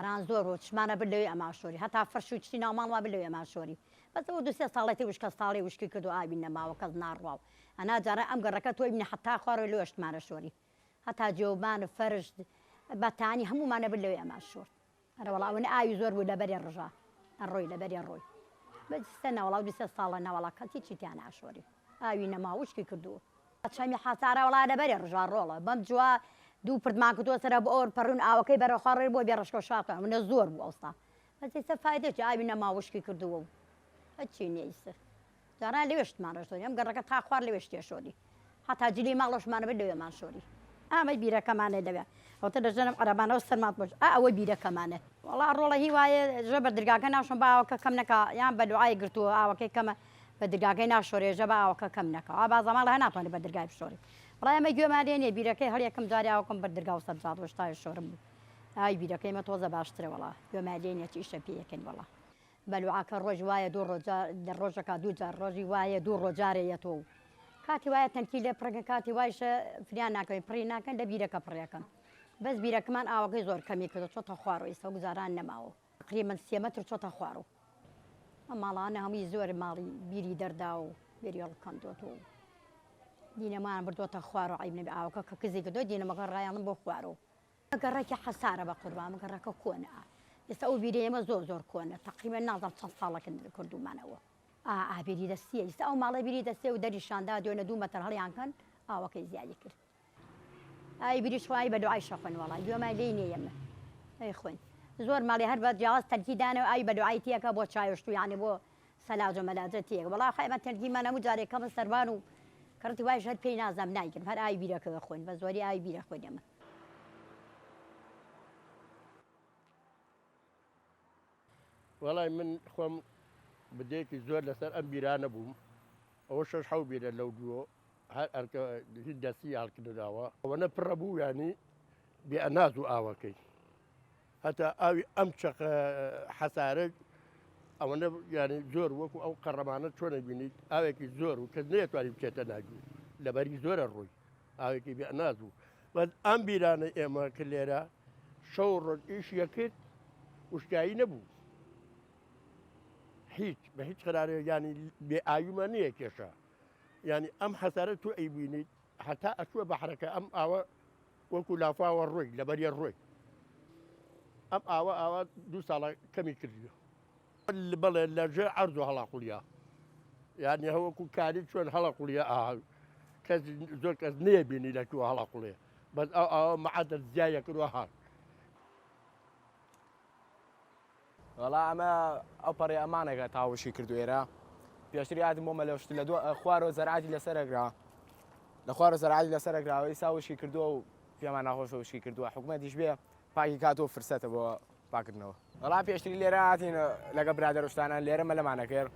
ئەران زۆر و چمانە بر لەوێ ئەماشۆری هەتا فەرش و چی ناوماڵوا بر لەوێ ئەماشۆری بەس ئەو دو سێ ساڵێتی وشکە ساڵی وشکی کردو ئاوی نەماوە کەس ناڕواو ئەنا جارە ئەم گەڕەکە تۆی بینی حتا خوارەوە لەوێ شتمانە شۆری هەتا جێوبان و فەرش بەتانی هەمومانە بر لەوێ ئەماشۆر ئەرە وەڵا ئەوەنە ئاوی زۆر بوو لەبەرێ ڕژا ئەڕۆی لەبەرێ ڕۆی بەجستە نەوەڵا دو سێ ساڵە نەوەڵا کەسی چیتیان ناشۆری ئاوی نەما وشکی کردووە چەمی حەسارە وڵا لەبەرێ ڕژا ڕۆڵە بەم جووا دوو پردمان کردووە سەرە بۆ ئەوە پەڕون ئاوەکەی بەرەخواڕێ بۆ بێ ڕشکە شاکە منە زۆر بوو ئەوستا بەسێسە فایدەی ئاوی نەما وشکی کردووە و هەچی نییسە جاران لەوێ شتمان ڕۆشتۆری ئەم گەڕەکە تا خوار لەوێ شتێ شۆری هەتا جلی ماڵۆشمانە بێت لەوێمان شۆری ئامەی بیرەکەمانە دەبێت ئەوتە دەژەنم عەرەبانەوە سەرمات بۆش ئەوە بیرەکەمانە وەڵا ڕۆڵە هی وایە ژە بە دەرگاکە ناشۆم بە ئاوەکە کەم نەکا یان بە دوعای گرتووە ئاوەکەی کەمە بە دەرگاکەی ناشۆرێژە بە ئاوەکە کەم نەکە ئا بازەماڵ هە ناتوانێت بە دەرگای بشۆری بەڵام ئەمە گوێمان لێ نییە بیرەکەی هەر یەکەم جاری ئاوەکەم بەر دەرگا و سەرجات وەشتای شۆرم بوو ئای بیرەکەی مە تۆزە باشترە وەڵا گوێمان لێ نیە چیشە پێ یەکەن وەڵا بەلوعاکە ڕۆژ وایە دوو ڕۆژەکە دوو جار ڕۆژی وایە دوو ڕۆجارەیەتۆ کاتی وایە تەنکی لێ پڕەکە کاتی وایشە فریان ناکەوێت پڕی ناکەن لە بیرەکە پڕەکەن بەس بیرەکەمان ئاوەکەی زۆر کەمی کردو چۆتە خوارەوە ئێستا گوزاران نەماوە تقریباً 3 مەتر چۆتە خوارەوە ئەم ماڵانە هەمووی زۆر ماڵی بیری دەردا و بێری هەڵکەندوتەوە دینەمان بردوۆتە خوارەوە عیب نەبێ ئاوەکە کە کزی کردو دینەمەکە ڕایانم بۆ خوارەوە گەڕێکی حەسارە بە قوربان گەڕەکە کۆنە ئێستا ئەو بیرە ئێمە زۆر زۆر کۆنە تقریباً نازانم چەند ساڵەکە کردومانەوە ئابێری دەستیە ئێستا ئەو ماڵە بیری دەستێ و دەریشاندا دوێنە 2 مەتر هەڵیان کەن ئاوەکەی زیادی کرد ئای بیری شوای بە دوعای شەخۆن وەڵای گوێمان لێی نییە ئێمە ئەی خوێن زۆر ماڵی هەر بە جیاواز تەرکیدانەوە ئای بە دوعای تیەکە بۆ چاوشت و یعنی بۆ سەلاج و مەلاجە تیەکە وەڵا خەیمە تەرکیمان هەموو جارێکەمە سەربان و کەڕتی وایش هەر پێی نازام نایکرد هەر ئای بیرەکە خوێن بە زۆری ئای بیرە خوێن ئێمە وەڵای من خۆم بدەیەکی زۆر لەسەر ئەم بیرانە بووم ئەوە 6 حەو بیرە لەو دووە هەر هیچ دەستی هەڵکردراوە ئەوەنە پڕە بوو ینی بێ ئەناز و ئاوەکەی هەتا ئاوی ئەم چەقە حەسارە ئەوەنە ینی زۆر وەکو ئەو قەڕەمانە چۆنە بینیت ئاوێکی زۆر و کەس نەیەتوانی بچێتە ناگوێ لەبەری زۆرە ڕووی ئاوێکی بێ ئەناز بوو بەس ئەم بیرانە ئێمە کە لێرە شەو ڕۆژ ئیشیە کرد وشکایی نەبوو هیچ بە هیچ قرارێ ینی بێ ئاویمە نییە کێشە ینی ئەم حەسارە تو ئەیبینیت هەتا ئەچووە بەحرەکە ئەم ئاوە وەکو لافاوە ڕۆی لەبەریە ڕۆی ئەم ئاوە 2 ساڵە کەمی کردیە بەڵێ لەژێ عەرز و هەڵاقولیا یعنی هەوەکو کاری چۆن هەڵەقولیا کەس زۆر کەس نەیەبینی لەکووە هەڵەقولێ بەس ئەوە مەعەدەت زیایە کردووە هات وەڵا ئەمە ئەو پەڕی ئەمانێکە تاوشی کردو ئێرە پێشتری هاتم بۆ مەلەوشت لە خوارەوە زەرعاتی لەسەرەگرا لە خوارە زەرعاتی لەسەرەگراوەی ساوشی کردووە و پێمان ناخۆشە وشکی کردووە حکوومەتیش بێ پاکی کاتۆ فرسەتە بۆ پاکردنەوە وەڵا پێشتری لێرە هاتین لەگە برادەرشتانان لێرە مەلەمانەکرد